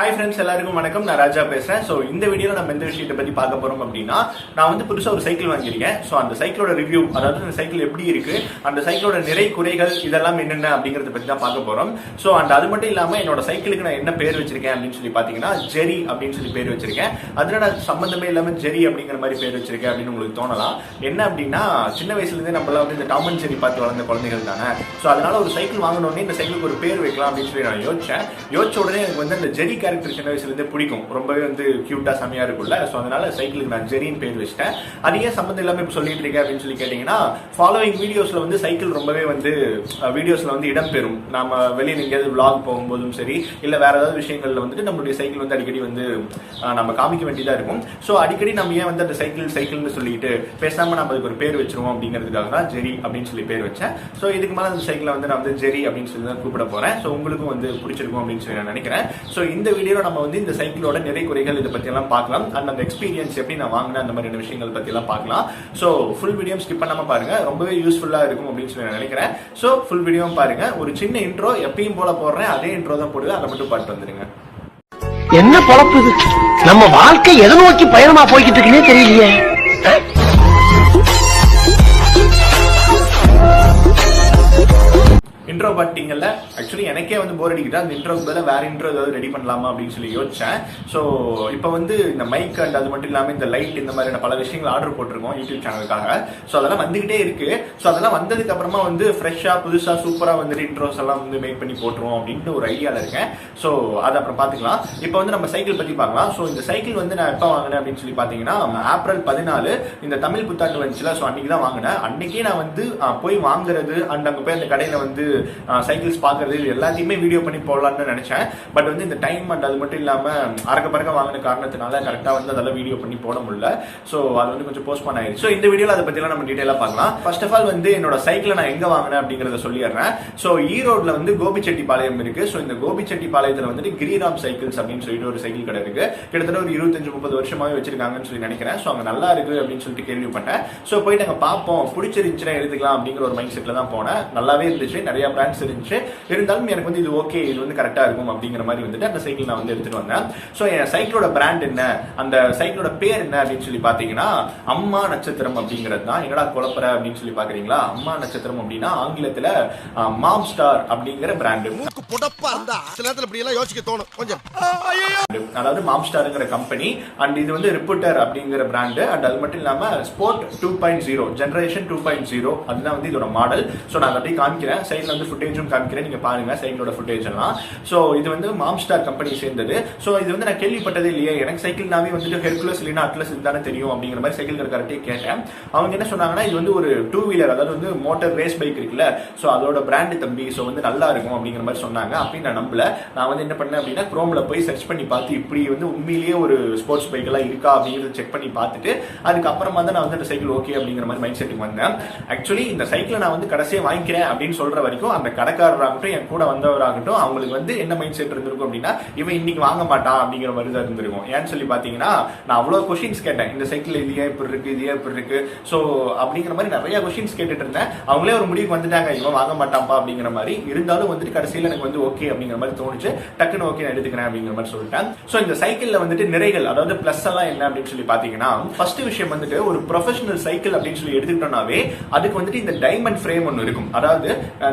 Hi friends, எல்லாருக்கும் வணக்கம். நான் ராஜா பேசுறேன். சோ இந்த வீடியோல நம்ம எந்த விஷயத்தை பத்தி பார்க்க போறோம் அப்படின்னா, நான் வந்து புதுசா ஒரு சைக்கிள் வாங்கியிருக்கேன். சோ அந்த சைக்கிளோட ரிவ்யூ, அதாவது அந்த சைக்கிள் எப்படி இருக்கு, அந்த சைக்கிளோட நிறை குறைகள் இதெல்லாம் என்னென்ன அப்படிங்கறத பத்தி தான் பார்க்க போறோம். சோ அது மட்டும் இல்லாம என்னோட சைக்கிளுக்கு நான் என்ன பேர் வச்சிருக்கேன் அப்படின்னு சொல்லி பாத்தீங்கன்னா ஜெரி அப்படின்னு சொல்லி பேர் வச்சிருக்கேன். அதனால சம்பந்தமே இல்லாம ஜெரி அப்படிங்கிற மாதிரி பேர் வச்சிருக்கேன் அப்படின்னு உங்களுக்கு தோணலாம். என்ன அப்படின்னா, சின்ன வயசுல இருந்தே நம்மள வந்து இந்த டாம் அண்ட் ஜெரி பார்த்து வளர்ந்த குழந்தைகள் தானே. சோ அதனால ஒரு சைக்கிள் வாங்கணும்னே இந்த சைக்கிளுக்கு ஒரு பேர் வைக்கலாம் அப்படின்னு சொல்லி நான் யோசிச்ச உடனே எனக்கு வந்து அந்த ஜெரி கேரக்டர் சின்ன வயசுல இருந்து பிடிக்கும். ரொம்பவே வந்து கியூட்டா செமையா இருக்கும்ல. சோ அதனால சைக்கிளுக்கு நான் ஜெரின்னு பேர் வச்சிட்டேன். அது ஏன் சம்பந்தம் இல்லாம இப்ப சொல்லிட்டு இருக்கேன் அப்படின்னு சொல்லி கேட்டீங்கன்னா, ஃபாலோவிங் வீடியோஸ்ல வந்து சைக்கிள் ரொம்பவே வந்து வீடியோஸ்ல வந்து இடம்பெறும். நாம வெளியே எங்கேயாவது vlog போகும்போதும் சரி, இல்ல வேற ஏதாவது விஷயங்கள்ல வந்துட்டு நம்மளுடைய சைக்கிள் வந்து அடிக்கடி வந்து நம்ம காமிக்க வேண்டியதா இருக்கும். சோ அடிக்கடி நம்ம ஏன் வந்து அந்த சைக்கிள்னு சொல்லிட்டு பேசாம நம்ம அதுக்கு ஒரு பேர் வச்சிருவோம் அப்படிங்கிறதுக்காக தான் ஜெரி அப்படின்னு சொல்லி பேர் வச்சேன். சோ இதுக்கு மேல அந்த சைக்கிளை வந்து நான் வந்து ஜெரி அப்படின்னு சொல்லி தான் கூப்பிட போறேன். சோ உங்களுக்கும் வந்து பிடிச்சிருக்கும் அப்படின்னு சொல்லி நான் நினைக்கிறேன். சோ இந்த வீடியோல நம்ம வந்து இந்த சைக்கிளோட நிறை குறைகள் இதை பத்தி எல்லாம் பார்க்கலாம். அந்த எக்ஸ்பீரியன்ஸ் எப்படி நான் வாங்கினேன் அந்த மாதிரியான விஷயங்கள் பத்தி எல்லாம் பார்க்கலாம். சோ ஃபுல் வீடியோ ஸ்கிப் பண்ணாம பாருங்க, ரொம்பவே யூஸ்ஃபுல்லா இருக்கும் அப்படின்னு சொல்லி நான் நினைக்கிறேன். சோ ஃபுல் வீடியோ பாருங்க. ஒரு சின்ன இன்ட்ரோ எப்பயும் போல போடுறேன், அதே இன்ட்ரோ தான் போடுவேன். அதை மட்டும் பாட்டு வந்துருங்க. என்ன பொழப்பு இது? நம்ம வாழ்க்கை எதை நோக்கி பயணமா போய்கிட்டு இருக்குன்னே தெரியலையே. இன்ட்ரோ பாத்தீங்கல்ல, ஆக்சுவலி எனக்கே வந்து போர் அடிக்குது. அந்த இன்ட்ரோக்கு பதிலாக வேற இன்ட்ரோ ஏதாவது ரெடி பண்ணலாமா அப்படின்னு சொல்லி யோசிச்சேன். ஸோ இப்போ வந்து இந்த மைக் அண்ட் அது மட்டும் இல்லாமல் இந்த லைட் இந்த மாதிரியான பல விஷயங்கள் ஆர்டர் போட்டிருக்கோம் யூடியூப் சேனலுக்காக. ஸோ அதெல்லாம் வந்துகிட்டே இருக்கு. ஸோ அதெல்லாம் வந்ததுக்கு அப்புறமா வந்து ஃப்ரெஷ்ஷா புதுசா சூப்பரா வந்துட்டு இன்ட்ரோஸ் எல்லாம் வந்து மேக் பண்ணி போட்டுருவோம் அப்படின்ட்டு ஒரு ஐடியால இருக்கேன். ஸோ அதை அப்புறம் பாத்துக்கலாம். இப்போ வந்து நம்ம சைக்கிள் பத்தி பார்க்கலாம். ஸோ இந்த சைக்கிள் வந்து நான் எப்போ வாங்கினேன் அப்படின்னு சொல்லி பாத்தீங்கன்னா, ஏப்ரல் 14 இந்த தமிழ் புத்தாண்டு வந்துச்சுல. ஸோ அன்னைக்கு தான் வாங்கினேன். அன்னைக்கே நான் வந்து போய் வாங்குறது அண்ட் அங்கே போய் அந்த கடையில வந்து சைக்கிள்ஸ் பாக்குறது இது எல்லாத்தையுமே வீடியோ பண்ணி போடலாம்னு நினைச்சேன். பட் வந்து இந்த டைம் அண்ட் அது மட்டும் இல்லாம அறக்க பறக்க வாங்கின காரணத்தினால கரெக்டா வந்து அதெல்லாம் வீடியோ பண்ணி போட முடியல. சோ அது வந்து கொஞ்சம் போஸ்ட்போன் ஆயிடுச்சு. இந்த வீடியோல அதை பத்தி எல்லாம் நம்ம டீடைலா பார்க்கலாம். ஃபர்ஸ்ட் ஆஃப் ஆல் வந்து என்னோட சைக்கிளை நான் எங்க வாங்கினேன் அப்படிங்கறத சொல்லிடுறேன். சோ ஈரோட்ல வந்து கோபிச்செட்டிப்பாளையம் இருக்கு. சோ இந்த கோபிச்செட்டிப்பாளையத்துல வந்துட்டு கிரிராம் சைக்கிள்ஸ் அப்படின்னு சொல்லிட்டு ஒரு சைக்கிள் கடை இருக்கு. கிட்டத்தட்ட ஒரு 25-30 வருஷமாவே வச்சிருக்காங்கன்னு சொல்லி நினைக்கிறேன். சோ அங்க நல்லா இருக்கு அப்படின்னு சொல்லிட்டு கேள்விப்பட்டேன். சோ போயிட்டு அங்க பார்ப்போம், பிடிச்சிருந்துச்சுன்னா எடுத்துக்கலாம் அப்படிங்கிற ஒரு மைண்ட் செட்ல தான் போனேன். நல்லாவே இருந்துச்சு, நிறைய பிராண்ட்ஸ் இருந்துச்சு. இருந்தாலும் எனக்கு வந்து இது ஓகே, இது வந்து கரெக்டா இருக்கும் அப்படிங்கிற மாதிரி வந்துட்டு அந்த சைக்கிள் நான் வந்து எடுத்துட்டு வந்தேன். சோ என் சைக்கிளோட பிராண்ட் என்ன, அந்த சைக்கிளோட பேர் என்ன அப்படின்னு சொல்லி பாத்தீங்கன்னா அம்மா நட்சத்திரம் அப்படிங்கிறது தான். என்னடா குழப்பற அப்படின்னு சொல்லி பாக்குறீங்களா? அம்மா நட்சத்திரம் அப்படின்னா ஆங்கிலத்துல மாம்ஸ்டார் அப்படிங்கிற பிராண்ட். அதாவது மாம்ஸ்டார்ங்கிற கம்பெனி அண்ட் இது வந்து ரிப்பூட்டர் அப்படிங்கிற பிராண்ட். அண்ட் அது மட்டும் இல்லாம ஸ்போர்ட் 2.0 ஜெனரேஷன் 2.0 அதுதான் வந்து இதோட மாடல். சோ நான் அப்படியே காமிக்கிறேன். சைட்ல வந்து ஃபுட்டேஜும் காமிக்கிறேன், நீங்க பாருங்க சைக்கிளோட ஃபுட்டேஜ் எல்லாம். சோ இது வந்து மாம்ஸ்டார் கம்பெனி சேர்ந்தது. சோ இது வந்து நான் கேள்விப்பட்டதே இல்லையே. எனக்கு சைக்கிள்னாவே வந்துட்டு ஹெர்குலஸ் இல்லைன்னா அட்லஸ் இதுதானே தெரியும் அப்படிங்கிற மாதிரி சைக்கிள் கரெக்டே கேட்டேன். அவங்க என்ன சொன்னாங்கன்னா, இது வந்து ஒரு 2 வீலர், அதாவது வந்து மோட்டார் ரேஸ் பைக் இருக்குல்ல, சோ அதோட பிராண்ட் தம்பி, சோ வந்து நல்லா இருக்கும் அப்படிங்கிற மாதிரி சொன்னாங்க. அப்படின்னு நான் நம்பல. நான் வந்து என்ன பண்ணேன் அப்படின்னா, குரோம்ல போய் சர்ச் பண்ணி பார்த்து இப்படி வந்து உண்மையிலேயே ஒரு ஸ்போர்ட்ஸ் பைக் எல்லாம் இருக்கா அப்படிங்கிறத செக் பண்ணி பார்த்துட்டு அதுக்கப்புறமா தான் நான் வந்து அந்த சைக்கிள் ஓகே அப்படிங்கிற மாதிரி மைண்ட் செட்டுக்கு வந்தேன். ஆக்சுவலி இந்த சைக்கிளை நான் வந்து கடைசியா வாங்கிக்கிறேன் அப்படின்னு சொல்ற வரைக்கும் அந்த கடைக்காரராகட்டும் என் கூட வந்தவராகட்டும் அவங்களுக்கு வந்து என்ன மைண்ட் செட் இருந்திருக்கும் அப்படின்னா, இவன் இன்னைக்கு வாங்க மாட்டான் அப்படிங்கிற மாதிரி தான் இருந்திருக்கும். ஏன்னு சொல்லி பாத்தீங்கன்னா, நான் அவ்வளவு கொஸ்டின்ஸ் கேட்டேன். இந்த சைக்கிள் இது ஏன் இப்படி இருக்கு, இது ஏன் இப்படி இருக்கு, சோ அப்படிங்கிற மாதிரி நிறைய கொஸ்டின்ஸ் கேட்டுட்டு இருந்தேன். அவங்களே ஒரு முடிவுக்கு வந்துட்டாங்க, இவன் வாங்க மாட்டான்ப்பா அப்படிங்கிற மாதிரி. இருந்தாலும் வந்துட்டு கடைசியில எனக்கு வந்து ஓகே அப்படிங்கிற மாதிரி தோணுச்சு. டக்குன்னு ஓகே நான் எடுத்துக்கிறேன் அப்படிங்கிற மாதிரி சொல்லிட்டேன். சோ இந்த சைக்கிள்ல வந்துட்டு நிறைகள், அதாவது பிளஸ் எல்லாம் என்ன அப்படின்னு சொல்லி பாத்தீங்கன்னா, ஃபர்ஸ்ட் விஷயம் வந்துட்டு ஒரு ப்ரொஃபஷனல் சைக்கிள் அப்படின்னு சொல்லி எடுத்துக்கிட்டோம்னாவே அதுக்கு வந்துட்டு இந்த டைமண்ட் ஃப்ரேம் ஒன்னு இருக்கும். அதாவது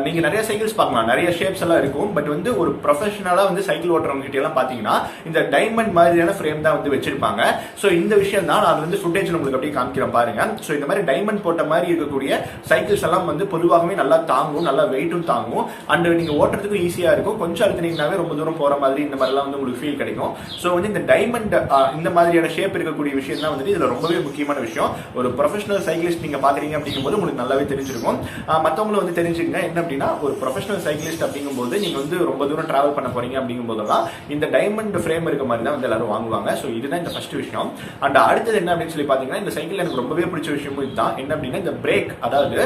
நீங்க நிறைய சைக்கிள்ஸ் பார்க்கலாம், நிறைய ஷேப்ஸ் எல்லாம் இருக்கும். பட் வந்து ஒரு ப்ரொஃபஷனலா வந்து சைக்கிள் ஓட்டுறவங்க கிட்ட எல்லாம் பாத்தீங்கன்னா இந்த டைமண்ட் மாதிரியான ஃப்ரேம் தான் வந்து வச்சிருப்பாங்க. சோ இந்த விஷயம் தான் நான் வந்து ஃபுட்டேஜ் உங்களுக்கு அப்படியே காமிக்கிறேன் பாருங்க. சோ இந்த மாதிரி டைமண்ட் போட்ட மாதிரி இருக்கக்கூடிய சைக்கிள்ஸ் எல்லாம் வந்து பொதுவாகவே நல்லா தாங்கும், நல்லா வெயிட்டும் தாங்கும். அண்ட் நீங்க ஓட்டுறதுக்கும் ஈஸியா இருக்கும். கொஞ்சம் அழுத்தினீங்கன்னாவே ரொம்ப தூரம் போற மாதிரி இந்த மாதிரி எல்லாம் வந்து உங்களுக்கு ஃபீல் கிடைக்கும். சோ வந்து இந்த டைமண்ட் இந்த மாதிரியான ஷேப் இருக்கக்கூடிய விஷயம் தான் வந்து இதுல ரொம்பவே முக்கியமான விஷயம். ஒரு ப்ரொஃபஷனல் சைக்கிளிஸ்ட் நீங்க பாக்குறீங்க அப்படிங்கும்போது உங்களுக்கு நல்லாவே தெரிஞ்சிருக்கும். மத்தவங்களும் வந்து தெரிஞ்சுக்கங்க என்ன அப்படின்னா, ஒரு ப்ரொஃபஷனல் சைக்கிளிஸ்ட் அப்படிங்கும்போது நீங்க வந்து ரொம்ப தூரம் டிராவல் பண்ண போறீங்க அப்படிங்கும் போதெல்லாம் இந்த டைமண்ட் ஃப்ரேம் இருக்க மாதிரி தான் வந்து எல்லாரும் வாங்குவாங்க. சோ இதுதான் இந்த ஃபர்ஸ்ட் விஷயம். அண்ட் அடுத்தது என்ன அப்படின்னு சொல்லி பாத்தீங்கன்னா, இந்த சைக்கிள் எனக்கு ரொம்பவே பிடிச்ச விஷயமும் இதுதான். என்ன அப்படின்னா, இந்த பிரேக், அதாவது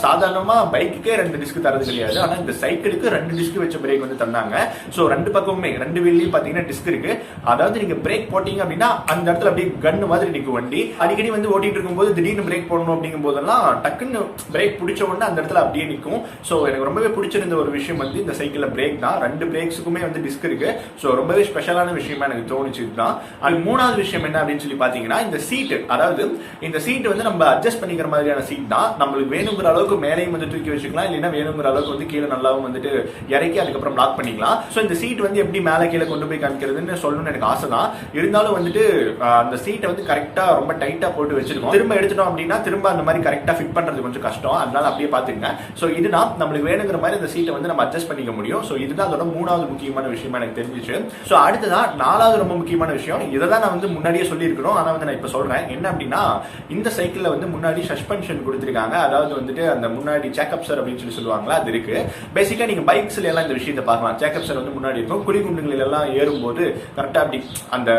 சாதாரணமா பைக்குக்கே 2 டிஸ்க் தரது கிடையாது. ஆனா இந்த சைக்கிளுக்கு 2 டிஸ்க் வச்ச பிரேக் வந்து தந்தாங்க. சோ 2 பக்கமுமே 2 வீல்லயும் பாத்தீங்கன்னா டிஸ்க் இருக்கு. அதாவது நீங்க பிரேக் போட்டீங்க அப்படின்னா அந்த இடத்துல அப்படியே கன் மாதிரி நிக்கும் வண்டி. அடிக்கடி வந்து ஓட்டிட்டு இருக்கும்போது திடீர்னு பிரேக் போடணும் அப்படிங்கும் போதெல்லாம் டக்குன்னு பிரேக் பிடிச்ச உடனே அந்த இடத்துல அப்படியே நிக்கும். சோ எனக்கு ரொம்பவே பிடிச்சிருந்த ஒரு விஷயம் வந்து இந்த சைக்கிள்ல பிரேக் தான். 2 பிரேக்ஸுக்குமே வந்து டிஸ்க் இருக்கு. ஸோ ரொம்பவே ஸ்பெஷலான விஷயமா எனக்கு தோணுச்சு தான். அது 3வது விஷயம் என்ன அப்படின்னு சொல்லி பாத்தீங்கன்னா இந்த சீட். அதாவது இந்த சீட் வந்து நம்ம அட்ஜஸ்ட் பண்ணிக்கிற மாதிரியான சீட் தான். நம்மளுக்கு வேணுங்கிற அளவுக்கு மேலேயும் வந்து தூக்கி வச்சுக்கலாம், இல்லைன்னா வேணுங்கிற அளவுக்கு வந்து கீழே நல்லாவும் வந்துட்டு இறக்கி அதுக்கப்புறம் லாக் பண்ணிக்கலாம். ஸோ இந்த சீட் வந்து எப்படி மேலே கீழே கொண்டு போய் காமிக்கிறதுன்னு சொல்லணும்னு எனக்கு ஆசை தான். இருந்தாலும் வந்துட்டு அந்த சீட்டை வந்து கரெக்டா ரொம்ப டைட்டா போட்டு வச்சிருக்கோம். திரும்ப எடுத்துட்டோம் அப்படின்னா திரும்ப அந்த மாதிரி கரெக்டா ஃபிட் பண்றது கொஞ்சம் கஷ்டம். அதனால அப்படியே பாத்துக்கங்க. ஸோ இதுதான் நம்மளுக்கு வேணுங்கிற மாதிரி இந்த சீட்டை வந்து நம்ம அட்ஜஸ்ட் பண்ணிக்க முடியும். ஸோ இதுதான் அதோட 3வது முக்கியமான விஷயமா எனக்கு தெரிஞ்சிச்சு. ஸோ அடுத்ததான் 4வது ரொம்ப முக்கியமான விஷயம். இதை தான் நான் வந்து முன்னாடியே சொல்லியிருக்கணும், ஆனா வந்து நான் இப்ப சொல்றேன். என்ன அப்படின்னா இந்த சைக்கிள்ல வந்து முன்னாடி சஸ்பென்ஷன் கொடுத்திருக்காங்க. அதாவது வந்துட்டு அந்த முன்னாடி சேக்கப்சர் அப்படின்னு சொல்லி சொல்லுவாங்களா, அது இருக்கு. பேசிக்கா நீங்க பைக்ஸ்ல எல்லாம் இந்த விஷயத்தை பார்க்கலாம். சேக்கப்சர் வந்து முன்னாடி இருக்கும். குழி குண்டுகள் எல்லாம் ஏறும்போது கரெக்டா அப்படி அந்த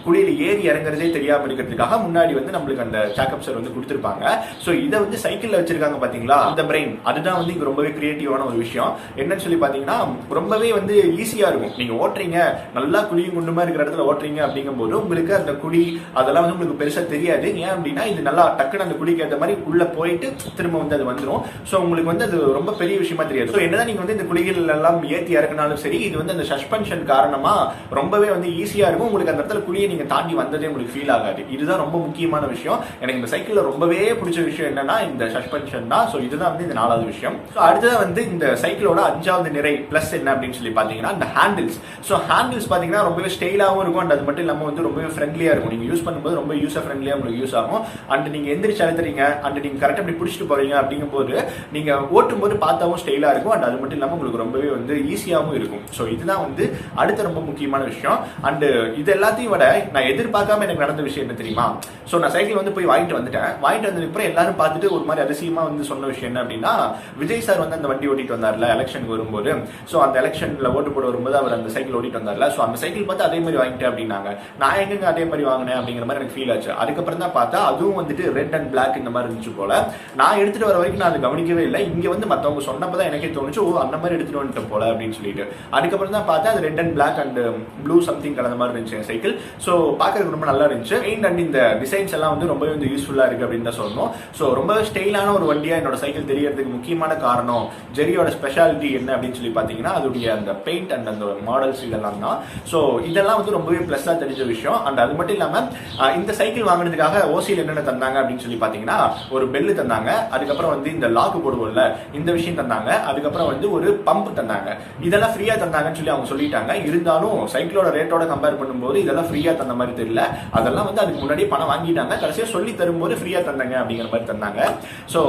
குழியில ஏறி இறங்குறதே தெரியாம இருக்கிறதுக்காக முன்னாடி வந்து நம்மளுக்கு அந்த சேக்கப்சர் வந்து கொடுத்திருப்பாங்க. ஸோ இதை வந்து சைக்கிள்ல வச்சிருக்காங்க பாத்தீங்களா, அந்த பிரெயின் அதுதான் வந்து இங்க ரொம்பவே கிரியேட்டிவான ஒரு விஷயம். என்னன்னு சொல்லி பாத்தீங்கன்னா ரொம்பவே வந்து ஈஸியா இருக்கும். நீங்க ஓட்டுறீங்க, நல்லா குழியும் குண்டுமா இருக்கிற இடத்துல ஓட்டுறீங்க அப்படிங்கும் போது உங்களுக்கு அந்த குழி அதெல்லாம் வந்து உங்களுக்கு பெருசா தெரியாது. ஏன் அப்படின்னா இது நல்லா டக்குன்னு அந்த குழிக்கு ஏற்ற மாதிரி உள்ள போயிட்டு திரும்ப வந்து அது வந்துடும். ஸோ உங்களுக்கு வந்து அது ரொம்ப பெரிய விஷயமா தெரியாது. ஸோ என்னதான் நீங்க வந்து இந்த குழிகள் எல்லாம் ஏற்றி இறக்குனாலும் சரி, இது வந்து அந்த சஸ்பென்ஷன் காரணமா ரொம்பவே வந்து ஈஸியா இருக்கும். உங்களுக்கு அந்த இடத்துல குழியை நீங்க தாண்டி வந்ததே உங்களுக்கு ஃபீல் ஆகாது. இதுதான் ரொம்ப முக்கியமான விஷயம். எனக்கு இந்த சைக்கிள்ல ரொம்பவே பிடிச்ச விஷயம் என்னன்னா இந்த சஸ்பென்ஷன் தான். ஸோ இதுதான் வந்து இந்த 4வது விஷயம். ஸோ அடுத்ததான் வந்து இந்த சைக்கிளோட 5வது நிறை பிளஸ் என்ன அப்படின்னு சொல்லி பாத்தீங்கன்னா இந்த ஹேண்டில்ஸ். ஸோ ஹேண்டில்ஸ் பாத்தீங்கன்னா ரொம்பவே ஸ்டைலாகவும் இருக்கும். அண்ட் அது மட்டும் இல்லாம வந்து ரொம்பவே ஃப்ரெண்ட்லியா இருக்கும். நீங்க யூஸ் பண்ணும்போது ரொம்ப யூசர் ஃப்ரெண்ட்லியா உங்களுக்கு யூஸ் ஆகும். அண்ட் நீங்க எந்திரிச்சு அழுத்துறீங்க அண்ட் நீங்க கரெக்டா அப்படி பிடிச்சிட்டு போறீங்க அப்படிங்கும் போது நீங்க ஓட்டும் போது பார்த்தாவும் ஸ்டைலா இருக்கும். அண்ட் அது மட்டும் இல்லாம உங்களுக்கு ரொம்பவே வந்து ஈஸியாகவும் இருக்கும். ஸோ இதுதான் வந்து அடுத்த ரொம்ப முக்கியமான விஷயம். அண்ட் இது எல்லாத்தையும் விட நான் எதிர்பார்க்காம எனக்கு நடந்த விஷயம் என்ன தெரியுமா? ஸோ நான் சைக்கிள் வந்து போய் வாங்கிட்டு வந்துட்டேன். வாங்கிட்டு வந்ததுக்கு அப்புறம் எல்லாரும் பார்த்துட்டு ஒரு மாதிரி அதிசயமா வந்து சொன்ன விஷயம் என்ன அப்படின்னா, விஜய் சார் வந்து அந்த வண்டி ஓட்டிட்டு வந்தார்ல எலெக்ஷனுக்கு வரும்போது. ஸோ அந்த எலெக்ஷன்ல ஓட்டு போட வரும்போது அவர் அந்த சைக்கிள் ஓட்டிட்டு வந்தார்ல. ஸோ அந்த சைக்கிள் பார்த்து அதே மாதிரி வாங்கிட்டேன் அப்படின்னாங்க. நான் எங்க அதே மாதிரி வாங்கினேன் அப்படிங்கிற மாதிரி எனக்கு ஃபீல் ஆச்சு. அதுக்கப்புறம் தான் பார்த்தா அதுவும் வந்துட்டு ரெட் அண்ட் பிளாக் இந்த மாதிரி இருந்துச்சு போல. நான் எடுத்துட்டு வர வரைக்கும் நான் அதை கவனிக்கவே இல்லை. இங்க வந்து மத்தவங்க சொன்னப்பதான் எனக்கே தோணுச்சு, ஓ அந்த மாதிரி எடுத்துட்டு வந்துட்டு போல அப்படின்னு சொல்லிட்டு. அதுக்கப்புறம் தான் பார்த்தா அது red and black and blue something கலந்த மாதிரி இருந்துச்சு சைக்கிள். ஸோ பார்க்கறதுக்கு ரொம்ப நல்லா இருந்துச்சு. பெயிண்ட் அண்ட் இந்த டிசைன்ஸ் எல்லாம் வந்து ரொம்பவே வந்து யூஸ்ஃபுல்லா இருக்கு அப்படின்னு தான் சொல்லணும். ஸோ ரொம்பவே ஸ்டைலான ஒரு வண்டியா என்னோட சைக்கிள் தெரியறதுக்கு முக்கியமான காரணம் ஜெரியோட ஸ்பெஷாலிட்டி என்ன அப்படின்னு சொல்லி பாத்தீங்கன்னா அதோடைய அந்த பெயிண்ட் அண்ட் அந்த மாடல்ஸ் இதெல்லாம் தான். ஸோ இதெல்லாம் வந்து ரொம்பவே பிளஸ்ஸா தெரிஞ்ச விஷயம். அண்ட் அது மட்டும் இல்லாம இந்த சைக்கிள் வாங்கினதுக்காக ஓசியில் என்னென்ன தந்தாங்க அப்படின்னு சொல்லி பாத்தீங்கன்னா ஒரு பெல்லு தந்தாங்க. அதுக்கப்புறம் வந்து இந்த லாக் போடுவோம்ல இந்த விஷயம் தந்தாங்க. அதுக்கப்புறம் வந்து ஒரு பம்ப் தந்தாங்க. இதெல்லாம் ஃப்ரீயா தந்தாங்கன்னு சொல்லி அவங்க சொல்லிட்டாங்க. இருந்தாலும் சைக்கிளோட ரேட்டோட கம்பேர் பண்ணும்போது இதெல்லாம் ஃப்ரீயா தந்த மாதிரி தெரியல. அதெல்லாம் வந்து அதுக்கு முன்னாடியே பணம் வாங்கிட்டாங்க. கடைசியா சொல்லி தரும்போது ஃப்ரீயா தந்தாங்க அப்படிங்கிற மாதிரி தந்தாங்க. ஸோ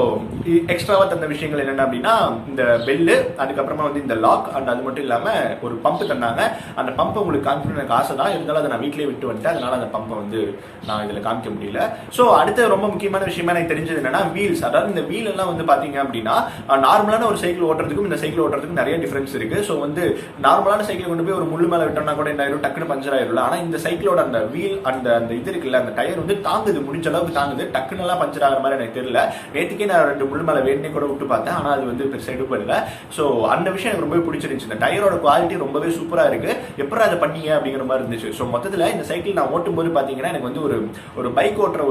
எக்ஸ்ட்ராவா தந்த விஷயங்கள் என்னென்ன அப்படின்னா இந்த பெல்லு, அதுக்கப்புறமா வந்து இந்த லாக் அண்ட் அது மட்டும் இல்லாம ஒரு பம்ப் தந்தாங்க. அந்த பம்ப் உங்களுக்கு காமிக்கணும்னு எனக்கு ஆசை தான். இருந்தாலும் அதை நான் வீட்டிலேயே விட்டு வந்துட்டேன். அதனால அந்த பம்பை வந்து நான் இதுல காமிக்க முடியல. ஸோ அடுத்த ரொம்ப முக்கியமான விஷயமா எனக்கு தெரிஞ்சது என்னன்னா வீல்ஸ். அதாவது இந்த வீல் எல்லாம் வந்து பாத்தீங்க அப்படின்னா நார்மலான ஒரு சைக்கிள் ஓட்டுறதுக்கும் இந்த சைக்கிள் ஓட்டுறதுக்கும் நிறைய டிஃபரன்ஸ் இருக்கு. ஸோ வந்து நார்மலான சைக்கிள் கொண்டு போய் ஒரு முள்ளு மேல விட்டோம்னா கூட என்ன ஆயிரும், டக்குனு பஞ்சர் ஆயிரும். ஆனா இந்த சைக்கிளோட அந்த வீல் அந்த இது இருக்குல்ல, அந்த டயர் வந்து தாங்குது, முடிஞ்ச அளவுக்கு தாங்குது. டக்குனு எல்லாம் பஞ்சர் ஆகிற மாதிரி எனக்கு தெரியல. நேற்றுக்கே நான் 2 முள்ளு மேல வேணே கூட விட்டு பார்த்தேன். ஆனா அது வந்து பெருசா எடுப்படல. ஸோ அந்த விஷயம் எனக்கு ரொம்பவே பிடிச்சிருந்துச்சு. இந்த டயரோட குவாலிட்டி ரொம்பவே சூப்பரா இருக்கு. எப்படி அதை பண்ணீங்க அப்படிங்கிற மாதிரி இருந்துச்சு. ஸோ மொத்தத்தில் இந்த சைக்கிள் நான் ஓட்டும் போது பாத்தீங்கன்னா எனக்கு வந்து ஒரு பைக் ஓட்டுற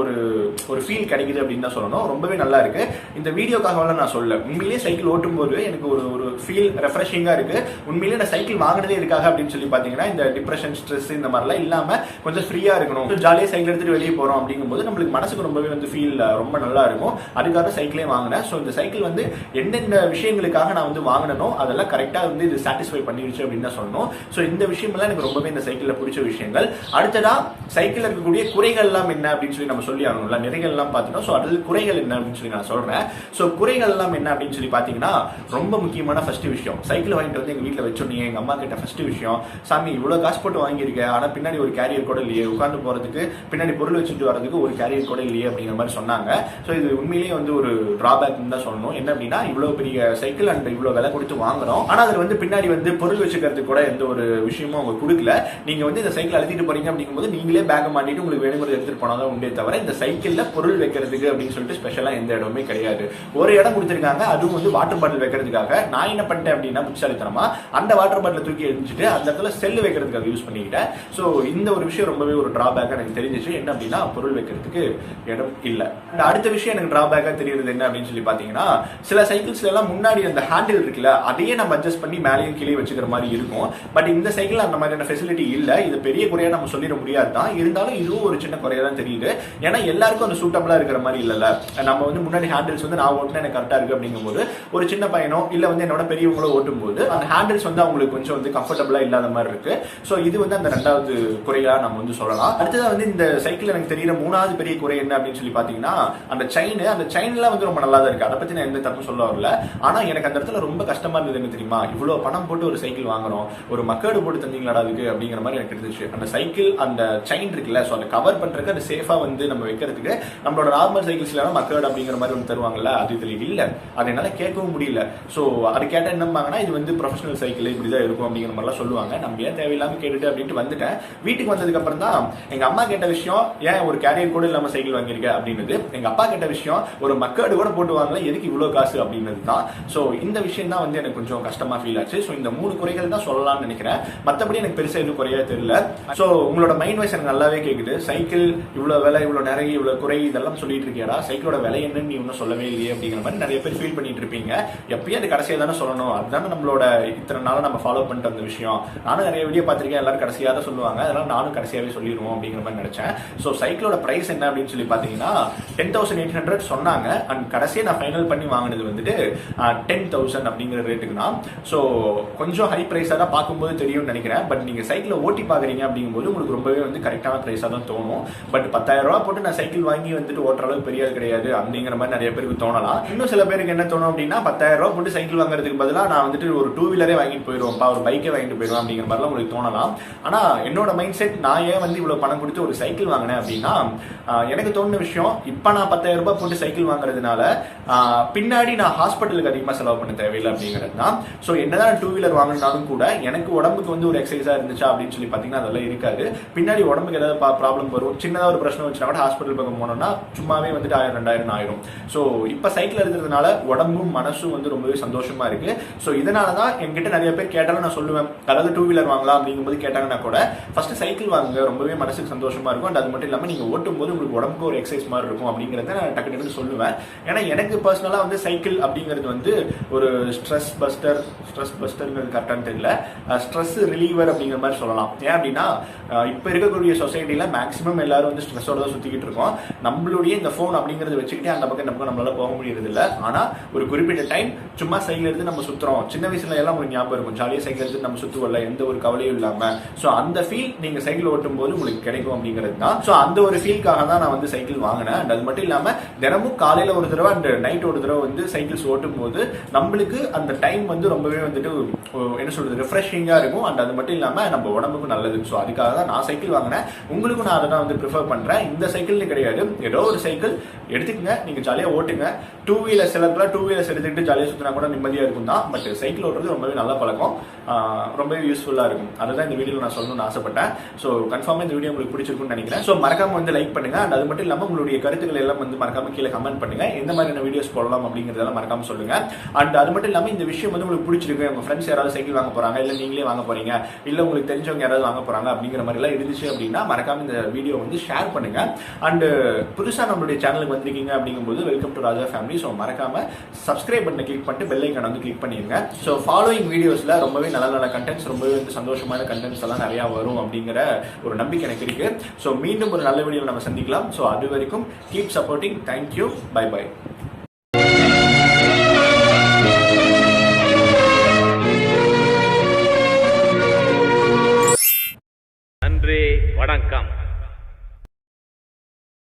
ஒரு ஃபீல் கிடைக்குது அப்படின்னு தான் சொல்லணும். ரொம்பவே நல்லா இருக்கு. இந்த வீடியோக்காக நான் சொல்ல, உண்மையிலேயே சைக்கிள் ஓட்டும் போது எனக்கு ஒரு ஃபீல் ரெஃப்ரெஷிங்கா இருக்கு. உண்மையிலேயே நான் சைக்கிள் வாங்கினதே இருக்காக அப்படின்னு சொல்லி பாத்தீங்கன்னா இந்த டிப்ரெஷன், ஸ்ட்ரெஸ் இந்த மாதிரிலாம் இல்லாம கொஞ்சம் ஃப்ரீயா இருக்கணும், ஜாலியா சைக்கிள் எடுத்துட்டு வெளியே போறோம் அப்படிங்கும் போது நம்மளுக்கு மனசுக்கு ரொம்பவே வந்து ஃபீல் ரொம்ப நல்லா இருக்கும். அதுக்காக சைக்கிளே வாங்கினேன். ஸோ இந்த சைக்கிள் வந்து எந்தெந்த விஷயங்களுக்காக நான் வந்து வாங்கினோ அதெல்லாம் கரெக்டா வந்து இது சாட்டிஸ்ஃபை பண்ணிருச்சு அப்படின்னு தான் சொல்லணும். ஸோ இந்த விஷயமெல்லாம் எனக்கு ரொம்பவே இந்த சைக்கிள்ல பிடிச்ச விஷயங்கள். அடுத்ததா சைக்கிள் இருக்கக்கூடிய குறைகள் எல்லாம் என்ன அப்படின்னு சொல்லி நம்ம சொல்லி ஆகணும்ல. நிறைகள் எல்லாம் பார்த்துட்டோம். ஸோ அது குறைகள் என்ன அப்படின்னு சொல்லி நான் சொல்றேன். ஸோ குறைகள் எல்லாம் என்ன அப்படின்னு சொல்லி பாத்தீங்கன்னா ரொம்ப முக்கியமான ஃபர்ஸ்ட் விஷயம், சைக்கிள் வாங்கிட்டு வந்து எங்க வீட்டில் வச்சோன்னே எங்க அம்மா கிட்ட ஃபர்ஸ்ட் விஷயம், சாமி இவ்வளவு காசு போட்டு வாங்கியிருக்கேன், ஆனா பின்னாடி ஒரு கேரியர் கூட இல்லையே, உட்காந்து போறதுக்கு பின்னாடி பொருள் வச்சுட்டு வரதுக்கு ஒரு கேரியர் கூட இல்லையே அப்படிங்கிற மாதிரி சொன்னாங்க. ஸோ இது உண்மையிலேயே வந்து ஒரு டிராபேக் தான் சொல்லணும். என்ன அப்படின்னா இவ்வளவு பெரிய சைக்கிள் அண்ட் இவ்வளவு விலை கொடுத்து வாங்குறோம், ஆனா அதுல வந்து பின்னாடி வந்து பொருள் வச்சுக்கிறதுக்கு கூட எந்த ஒரு விஷயமும் அவங்க கொடுக்கல. நீங்க வந்து இந்த சைக்கிள் அழுத்திட்டு போறீங்க அப்படிங்கும்போது நீங்களே பேக் மாட்டிட்டு உங்களுக்கு வேணுங்கிறது எடுத்துட்டு போனாதான் உண்டே தவிர இந்த சைக்கிள்ல பொருள் வைக்கிறதுக்கு அப்படின்னு சொல்லிட்டு ஸ்பெஷலா எந்த இடமே கிடையாது. ஒரு இடம் கொடுத்திருக்காங்க, அதுவும் வந்து வாட்டர் பாட்டில் வைக்கிறதுக்காக. நான் என்ன பண்ணிட்டேன் அப்படின்னா புத்திசாலித்தனமா அந்த வாட்டர் பாட்டில் தூக்கி எரிஞ்சிட்டு அந்த இடத்துல செல் வைக்கிறதுக்காக யூஸ் பண்ணிக்கிட்டேன். ஸோ இந்த ஒரு விஷயம் ரொம்பவே ஒரு டிராபேக்கா எனக்கு தெரிஞ்சிச்சு. என்ன அப்படின்னா பொருள் வைக்கிறதுக்கு இடம் இல்ல. அடுத்த விஷயம் எனக்கு டிராபேக்கா தெரியுது என்ன அப்படின்னு சொல்லி பாத்தீங்கன்னா சில சைக்கிள்ஸ்ல எல்லாம் முன்னாடி முன்னாடி அந்த ஹேண்டில் இருக்குல்ல அதையே நம்ம அட்ஜஸ்ட் பண்ணி மேலேயும் கீழே வச்சுக்கிற மாதிரி இருக்கும். பட் இந்த சைக்கிள் அந்த மாதிரியான ஃபெசிலிட்டி இல்ல. இது பெரிய குறையா நம்ம சொல்லிட முடியாது தான், இருந்தாலும் இதுவும் ஒரு சின்ன குறையா தான் தெரியுது. ஏன்னா எல்லாருக்கும் அந்த சூட்டபிளா இருக்கிற மாதிரி இல்லல. நம்ம வந்து முன்னாடி ஹேண்டில்ஸ் வந்து நான் ஓட்டுனா எனக்கு கரெக்டா இருக்கு அப்படிங்கும்போது ஒரு சின்ன பையனோ இல்ல வந்து என்னோட பெரியவங்களோ ஓட்டும் போது அந்த ஹேண்டில்ஸ் வந்து அவங்களுக்கு கொஞ்சம் வந்து கம்ஃபர்டபுளா இல்லாத மாதிரி இருக்கு. சோ இது வந்து அந்த ரெண்டாவது குறையா நம்ம வந்து சொல்லலாம். அடுத்ததா வந்து இந்த சைக்கிள் எனக்கு தெரியுற மூணாவது பெரிய குறை என்ன அப்படின்னு சொல்லி பாத்தீங்கன்னா அந்த செயின்ல வந்து ரொம்ப நல்லா தான் இருக்கு. அதை பத்தி நான் எந்த தப்பு சொல்ல வரல. ஆனா எனக்கு அந்த இடத்துல ரொம்ப கஷ்டமா இருந்தது என்ன தெரியுமா, இவ்வளவு பணம் போட்டு ஒரு சைக்கிள் வாங்குறோம், ஒரு மக்கேடு போட்டு தந்தீங்களா அதுக்கு அப்படிங்கிற மாதிரி எனக்கு இருந்துச்சு. அந்த சைக்கிள் அந்த செயின் இருக்குல்ல, சோ அதை கவர் பண்றதுக்கு அது சேஃபா வந்து நம்ம வைக்கிறதுக்கு நம்மளோட நார்மல் சைக்கிள்ஸ்ல மக்கேடு அப்படிங்கிற மாதிரி ஒன்று தருவாங்கல்ல, அது இதுல இல்ல. அது என்னால கேட்கவும் முடியல. சோ அது கேட்டா என்னம்பாங்கன்னா இது வந்து ப்ரொஃபஷனல் சைக்கிள் இப்படிதான் இருக்கும் அப்படிங்கிற மாதிரிலாம் சொல்லுவாங்க. நம்ம ஏன் தேவையில்லாம கேட்டுட்டு அப்படின்ட்டு வந்துட்டேன். வீட்டுக்கு வந்ததுக்கு அப்புறம் தான் எங்க அம்மா கேட்ட விஷயம், ஏன் ஒரு கேரியர் கூட இல்லாம சைக்கிள் வாங்கியிருக்க அப்படின்னது. எங்க அப்பா கேட்ட விஷயம், ஒரு மக்கேடு கூட போட்டு வாங்கல, எதுக்கு இவ்வளவு காசு அப்படின்னது தான். சோ இந்த விஷயம் தான் வந்து எனக்கு கொஞ்சம் கஷ்டமா ஃபீல் ஆச்சு. சோ இந்த 3 குறைகள் தான் சொல்லலாம்னு நினைக்கிறேன். மத்தபடி எனக்கு பெருசா எதுவும் குறையா தெரியல. சோ உங்களோட மைண்ட் வைஸ் எனக்கு நல்லாவே கேக்குது. சைக்கிள் இவ்வளவு விலை, இவ்வளவு நிறைய, இவ்வளவு குறை இதெல்லாம் சொல்லிட்டு இருக்கியாடா, சைக்கிளோட விலை என்னன்னு நீ இன்னும் சொல்லவே இல்லையே அப்படிங்கிற மாதிரி நிறைய பேர் ஃபீல் பண்ணிட்டு இருப்பீங்க. எப்பயும் அது கடைசியா தானே சொல்லணும், அதுதானே நம்மளோட இத்தனை நாள் நம்ம ஃபாலோ பண்ணிட்டு வந்த விஷயம். நானும் நிறைய வீடியோ பார்த்திருக்கேன், எல்லாரும் கடைசியா தான் சொல்லுவாங்க, அதனால நானும் கடைசியாவே சொல்லிடுவோம் அப்படிங்கிற மாதிரி நினைச்சேன். சோ சைக்கிளோட பிரைஸ் என்ன அப்படின்னு சொல்லி பாத்தீங்கன்னா 10,800 சொன்னாங்க. அண்ட் கடைசியா நான் ஃபைனல் பண்ணி வாங்கினது வந்துட்டு 10,000 அப்படிங்கிற ரேட்டுக்கு தான். சோ கொஞ்சம் ஹை பிரைஸா தான் பார்க்கும்போது தெரியும்னு நினைக்கிறேன். பட் நீங்க சைக்கிளை ஓட்டி பாக்குறீங்க அப்படிங்கும்போது உங்களுக்கு ரொம்பவே வந்து கரெக்டான பிரைஸா தான் தோணும். பட் 10,000 ரூபாய் போட்டு நான் சைக்கிள் வாங்கி வந்துட்டு ஓட்டுற அளவுக்கு பெரிய கிடையாது அப்படிங்கிற மாதிரி நிறைய பேருக்கு தோணலாம். இன்னும் சில பேருக்கு என்ன தோணும் அப்படின்னா 10,000 ரூபாய் போட்டு சைக்கிள் வாங்குறதுக்கு பதிலாக நான் வந்துட்டு ஒரு 2 வீலரே வாங்கிட்டு போயிடுவோம், ஒரு பைக்கே வாங்கிட்டு போயிடுவோம் அப்படிங்கிற மாதிரிலாம் உங்களுக்கு தோணலாம். ஆனா என்னோட மைண்ட் செட், நான் ஏன் வந்து இவ்வளவு பணம் கொடுத்து ஒரு சைக்கிள் வாங்கினேன் அப்படின்னா எனக்கு தோணுன விஷயம், இப்ப நான் 10,000 ரூபாய் போட்டு சைக்கிள் வாங்குறதுனால பின்னாடி நான் ஹாஸ்பிட்டலுக்கு அதிகமா செலவு பண்ண தேவையில்லை அப்படிங்கிறது தான். சோ என்னதான் 2 வீலர் வாங்கினாலும் கூட எனக்கு உடம்புக்கு வந்து ஒரு எக்ஸசைஸா இருந்துச்சா அப்படின்னு சொல்லி பாத்தீங்கன்னா அதெல்லாம் இருக்காது. பின்னாடி உடம்புக்கு ஏதாவது ப்ராப்ளம் வரும், சின்னதா ஒரு பிரச்சனை வச்சுனா கூட ஹாஸ்பிட்டல் பக்கம் போனோம்னா சும்மாவே வந்துட்டு 1000-2000 ஆயிரும். சோ இப்ப சைக்கிள் இருக்கிறதுனால உடம்பும் மனசும் வந்து ரொம்பவே சந்தோஷமா இருக்கு. சோ இதனாலதான் என்கிட்ட நிறைய பேர் கேட்டாலும் நான் சொல்லுவேன், அதாவது 2 வீலர் வாங்கலாம் அப்படிங்கும்போது கேட்டாங்கன்னா கூட ஃபர்ஸ்ட் சைக்கிள் வாங்க, ரொம்பவே மனசுக்கு சந்தோஷமா இருக்கும். அண்ட் அது மட்டும் இல்லாம நீங்க ஓட்டும் போது உங்களுக்கு உடம்புக்கு ஒரு எக்ஸசைஸ் மாதிரி இருக்கும் அப்படிங்கறத நான் டக்கு சொல்லுவேன். ஏன்னா எனக்கு பர்சனலா வந்து சைக்கிள் அப்படிங்கிறது வந்து ஒரு ஸ்ட்ரெஸ் பஸ்டர்ங்கிறது கரெக்டானு தெரியல, ஸ்ட்ரெஸ் ரிலீவர் அப்படிங்கிற மாதிரி சொல்லலாம். ஏன் அப்படின்னா இப்ப இருக்கக்கூடிய சொசைட்டில மேக்ஸிமம் எல்லாரும் வந்து ஸ்ட்ரெஸ்ஸோட தான் சுத்திக்கிட்டு இருக்கோம். நம்மளுடைய இந்த போன் அப்படிங்கறது வச்சுக்கிட்டே அந்த பக்கம் நம்மளால போக முடியறது இல்ல. ஆனா ஒரு குறிப்பிட்ட டைம் சும்மா சைக்கிள் எடுத்து நம்ம சுத்துறோம். சின்ன வயசுல எல்லாம் உங்களுக்கு ஞாபகம் இருக்கும், ஜாலியா சைக்கிள் எடுத்து நம்ம சுத்துவல, எந்த ஒரு கவலையும் இல்லாம. சோ அந்த ஃபீல் நீங்க சைக்கிள் ஓட்டும் போது உங்களுக்கு கிடைக்கும் அப்படிங்கிறது தான். சோ அந்த ஒரு ஃபீல்காக தான் நான் வந்து சைக்கிள் வாங்கினேன். அது மட்டும் இல்லாம தினமும் காலையில ஒரு தடவை அண்ட் நைட் ஒரு தடவை வந்து சைக்கிள்ஸ் ஓட்டும் போது நம்மளுக்கு அந்த டைம் வந்து ரொம்பவே வந்துட்டு என்ன சொல்றது, ரிஃப்ரெஷிங்கா இருக்கும். அண்ட் அது மட்டும் இல்லாம நம்ம உடம்புக்கு நல்லது. சோ அதுக்காக தான் நான் சைக்கிள் வாங்கினேன். உங்களுக்கும் நான் அதை தான் வந்து ப்ரிஃபர் பண்றேன். இந்த சைக்கிள்னு கிடையாது, ஏதோ ஒரு சைக்கிள் எடுத்துக்கங்க, நீங்க ஜாலியா ஓட்டுங்க. 2 வீலர்ஸ் சிலர்லாம் 2 வீலர்ஸ் எடுத்துக்கிட்டு ஜாலியா சுத்தினா கூட நிம்மதியா இருக்கும் தான். பட் சைக்கிள் ஓட்டுறது ரொம்பவே நல்ல பழக்கம், ரொம்பவே யூஸ்ஃபுல்லா இருக்கும். அதுதான் இந்த வீடியோல நான் சொல்லணும்னு ஆசைப்பட்டேன். சோ கன்ஃபார்மா இந்த வீடியோ உங்களுக்கு பிடிச்சிருக்கும்னு நினைக்கிறேன். சோ மறக்காம வந்து லைக் பண்ணுங்க. அண்ட் அது மட்டும் இல்லாம உங்களுடைய கருத்துக்கள் எல்லாம் வந்து மறக்காம கீழே கமெண்ட் பண்ணுங்க. எந்த மாதிரியான வீடியோஸ் போடலாம் அப்படிங்கறதெல்லாம் மறக்காம சொல்லுங்க. அண்ட் அது மட்டும் இல்லாம இந்த விஷயம் வந்து உங்களுக்கு பிடிச்சிருக்கு, உங்க ஃப்ரெண்ட்ஸ் யாராவது சைக்கிள் வாங்க போறாங்க, இல்ல நீங்களே வாங்க போறீங்க, இல்ல உங்களுக்கு தெரிஞ்சவங்க யாராவது வாங்க போறாங்க அப்படிங்கிற மாதிரி எல்லாம் இருந்துச்சு அப்படின்னா மறக்காம இந்த வீடியோ வந்து ஷேர் பண்ணுங்க. அண்ட் புதுசா நம்மளுடைய சேனலுக்கு வந்திருக்கீங்க அப்படிங்கும்போது welcome to Raja family. So மறக்காம சப்ஸ்கிரைப் பட்டனை கிளிக் பண்ணிட்டு பெல் ஐகான் வந்து கிளிக் பண்ணிருங்க. சோ ஃபாலோயிங் வீடியோஸ்ல ரொம்பவே நல்ல கண்டென்ட்ஸ், ரொம்பவே வந்து சந்தோஷமான கண்டென்ட்ஸ் எல்லாம் நிறைய வரும் அப்படிங்கிற ஒரு நம்பிக்கை எனக்கு இருக்கு. சோ மீண்டும் ஒரு நல்ல வீடியோல நம்ம சந்திக்கலாம். சோ அது வரைக்கும் keep supporting. Thank you, bye bye. நன்றி, வணக்கம்.